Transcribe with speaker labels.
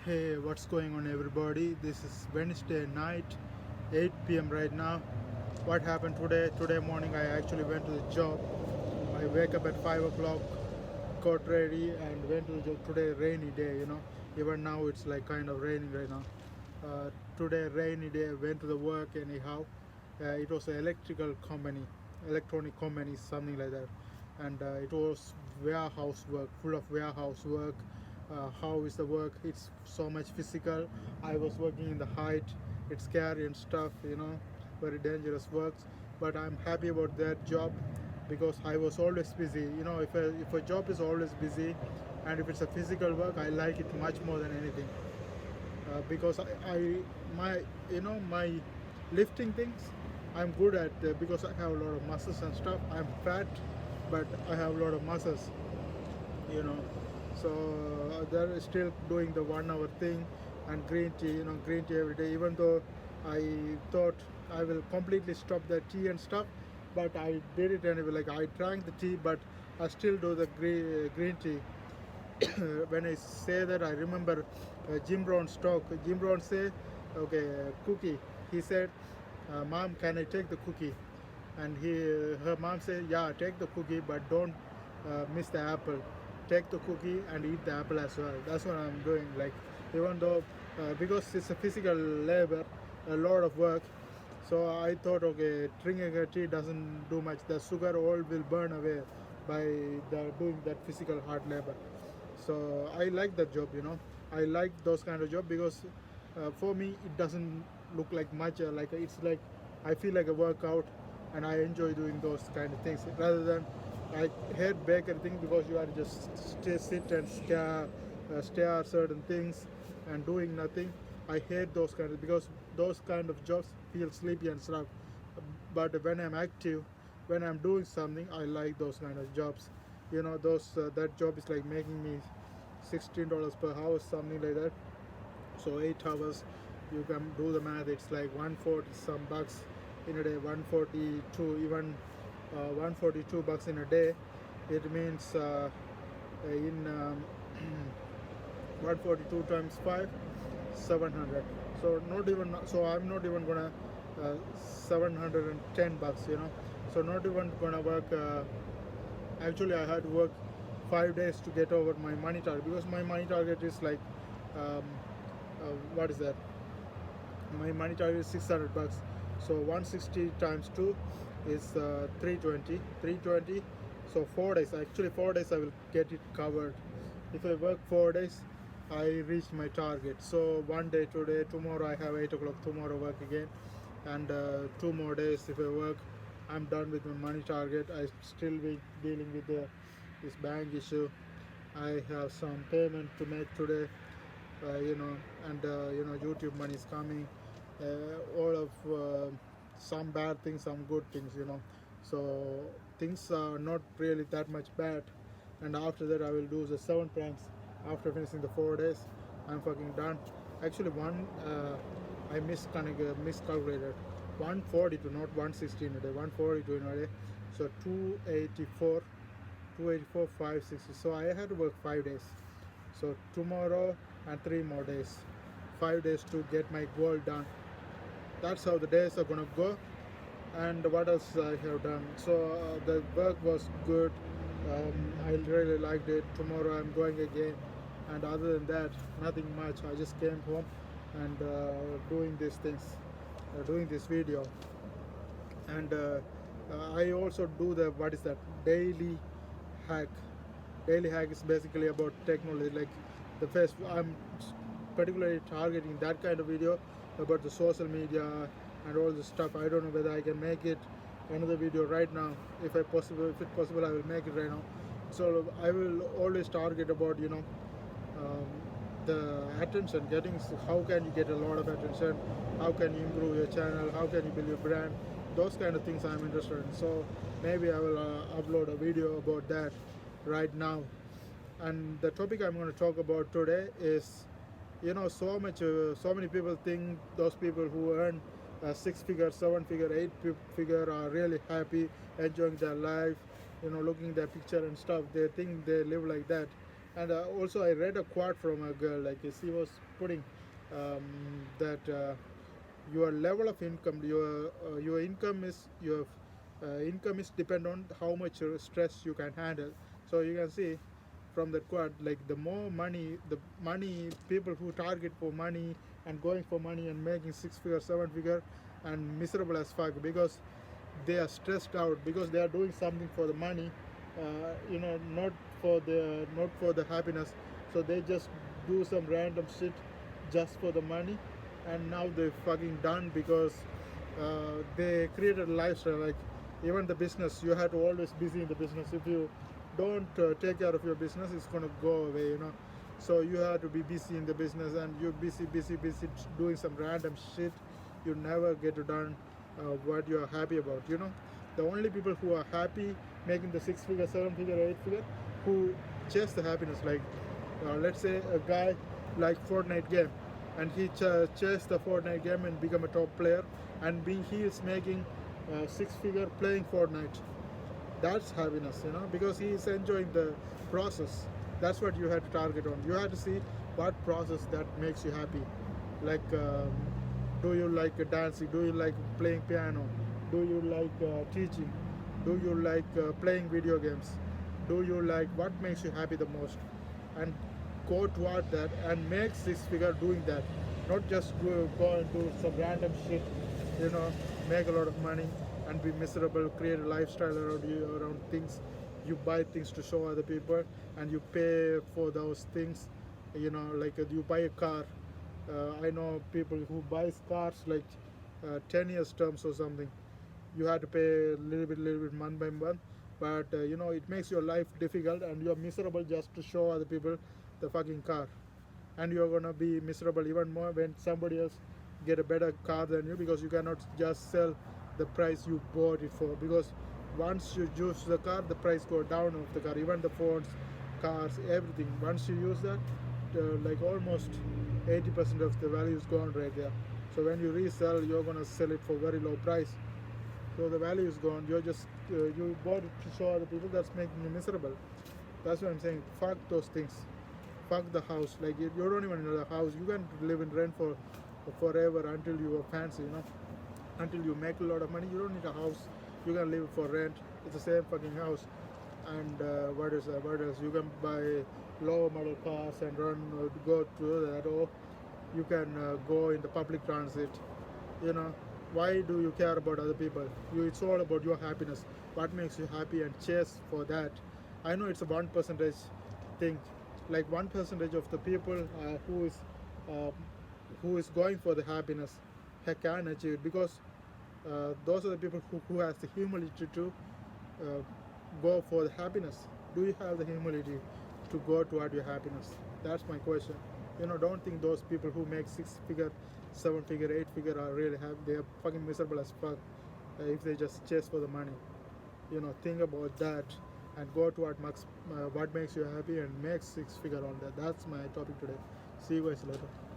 Speaker 1: Hey, what's going on, everybody? This is Wednesday night, 8 p.m. right now. What happened today? Today morning, I actually went to the job. I wake up at 5 o'clock, got ready, and went to the job. Today, rainy day. Even now, it's like kind of raining right now. Today, rainy day, went to the work anyhow. It was an electronic company, something like that. And it was warehouse work, full of warehouse work. How is the work? It's so much physical. I was working in the height. It's scary and stuff, very dangerous works. But I'm happy about that job because I was always busy. If a job is always busy and if it's a physical work, I like it much more than anything. Because my lifting things I'm good at, because I have a lot of muscles and stuff. I'm fat, but I have a lot of muscles, you know. So they're still doing the 1 hour thing and green tea every day. Even though I thought I will completely stop the tea and stuff, but I did it anyway. Like I drank the tea, but I still do the green tea. When I say that, I remember Jim Brown's talk. Jim Brown say, okay, cookie. He said, "Mom, can I take the cookie?" And her mom said, "Yeah, take the cookie, but don't miss the apple. Take the cookie and eat the apple as well." That's what I'm doing. Like, even though because it's a physical labor, a lot of work. So I thought, okay, drinking a tea doesn't do much. The sugar all will burn away by doing that physical hard labor. So I like that job. I like those kind of job because for me it doesn't look like much, like it's like I feel like a workout, and I enjoy doing those kind of things rather than I hate bakery thing because you are just sit and stare at certain things and doing nothing. I hate those kind of, because those kind of jobs feel sleepy and stuff. But when I'm active, when I'm doing something, I like those kind of jobs. Those that job is like making me $16 per hour, something like that. So 8 hours, you can do the math. It's like 140 some bucks in a day, 142, even 142 bucks in a day. It means in 142 times 5, 700. So I'm not even gonna 710 bucks. So not even gonna work. Actually, I had to work 5 days to get over my money target, because my money target is like um, what is that? My money target is 600 bucks. So 160 times 2 is 320. 320. So 4 days. Actually, 4 days I will get it covered. If I work 4 days, I reach my target. So one day today, tomorrow I have 8 o'clock. Tomorrow work again, and 2 more days. If I work, I'm done with my money target. I still be dealing with this bank issue. I have some payment to make today, and YouTube money is coming. All of some bad things, some good things. So things are not really that much bad. And after that, I will do the 7 pranks. After finishing the 4 days, I'm fucking done. Actually, I miscalculated. 142, not 160 in a day. 142 in a day. So 284, 560. So I had to work 5 days. So tomorrow and 3 more days, 5 days to get my goal done. That's how the days are gonna go. And what else I have done? So the work was good. I really liked it. Tomorrow I'm going again. And other than that, nothing much. I just came home and doing these things, doing this video. And I also do the, what is that, daily hack. Daily hack is basically about technology. Like the first, I'm particularly targeting that kind of video about the social media and all this stuff. I don't know whether I can make it another video right now. If it's possible, I will make it right now. So I will always target about the attention, getting how can you get a lot of attention, how can you improve your channel, how can you build your brand. Those kind of things I'm interested in. So maybe I will upload a video about that right now. And the topic I'm going to talk about today is, so many people think those people who earn 6 figure, 7 figure, 8 figure are really happy, enjoying their life, looking at their picture and stuff. They think they live like that. And also I read a quote from a girl, like she was putting that your level of income, your income is your income is depend on how much stress you can handle. So you can see from that quote, like the more money, the money people who target for money and going for money and making 6 figure, 7 figure, and miserable as fuck because they are stressed out because they are doing something for the money, not for the happiness. So they just do some random shit just for the money, and now they're fucking done because they created a lifestyle. Like even the business, you have to always busy in the business. If you don't take care of your business, it's gonna go away. So you have to be busy in the business, and you're busy doing some random shit. You never get to done what you're happy about. The only people who are happy making the 6 figure, 7 figure, 8 figure, who chase the happiness. Like let's say a guy like Fortnite game, and he chase the Fortnite game and become a top player, and he is making 6 figure playing Fortnite. That's happiness, because he is enjoying the process. That's what you have to target on. You have to see what process that makes you happy. Like do you like dancing, do you like playing piano, do you like teaching, do you like playing video games, do you like what makes you happy the most, and go toward that and make 6 figure doing that. Not just go and do some random shit, you know make a lot of money and be miserable, create a lifestyle around you, around things. You buy things to show other people, and you pay for those things. Like you buy a car. I know people who buys cars like 10 years terms or something. You have to pay a little bit month by month, but it makes your life difficult, and you're miserable just to show other people the fucking car. And you're gonna be miserable even more when somebody else get a better car than you, because you cannot just sell the price you bought it for, because once you use the car, the price go down of the car, even the phones, cars, everything. Once you use that, like almost 80% of the value is gone right there. So when you resell, you're gonna sell it for very low price. So the value is gone. You're just you bought it to show other people. That's making you miserable. That's what I'm saying. Fuck those things. Fuck the house. Like you don't even know the house. You can live in rent for forever until you are fancy. Until you make a lot of money, you don't need a house. You can live for rent. It's the same fucking house. And what else? You can buy low model cars and go to that, or you can go in the public transit. You know, why do you care about other people? It's all about your happiness. What makes you happy, and chase for that. I know it's a 1% thing. Like 1% of the people uh, who is going for the happiness can achieve it, because those are the people who has the humility to uh, go for the happiness. Do you have the humility to go toward your happiness? That's my question. Don't think those people who make 6 figure, 7 figure, 8 figure are really happy. They are fucking miserable as fuck if they just chase for the money. Think about that and go toward what makes you happy, and make 6 figure on that. That's my topic today. See you guys later.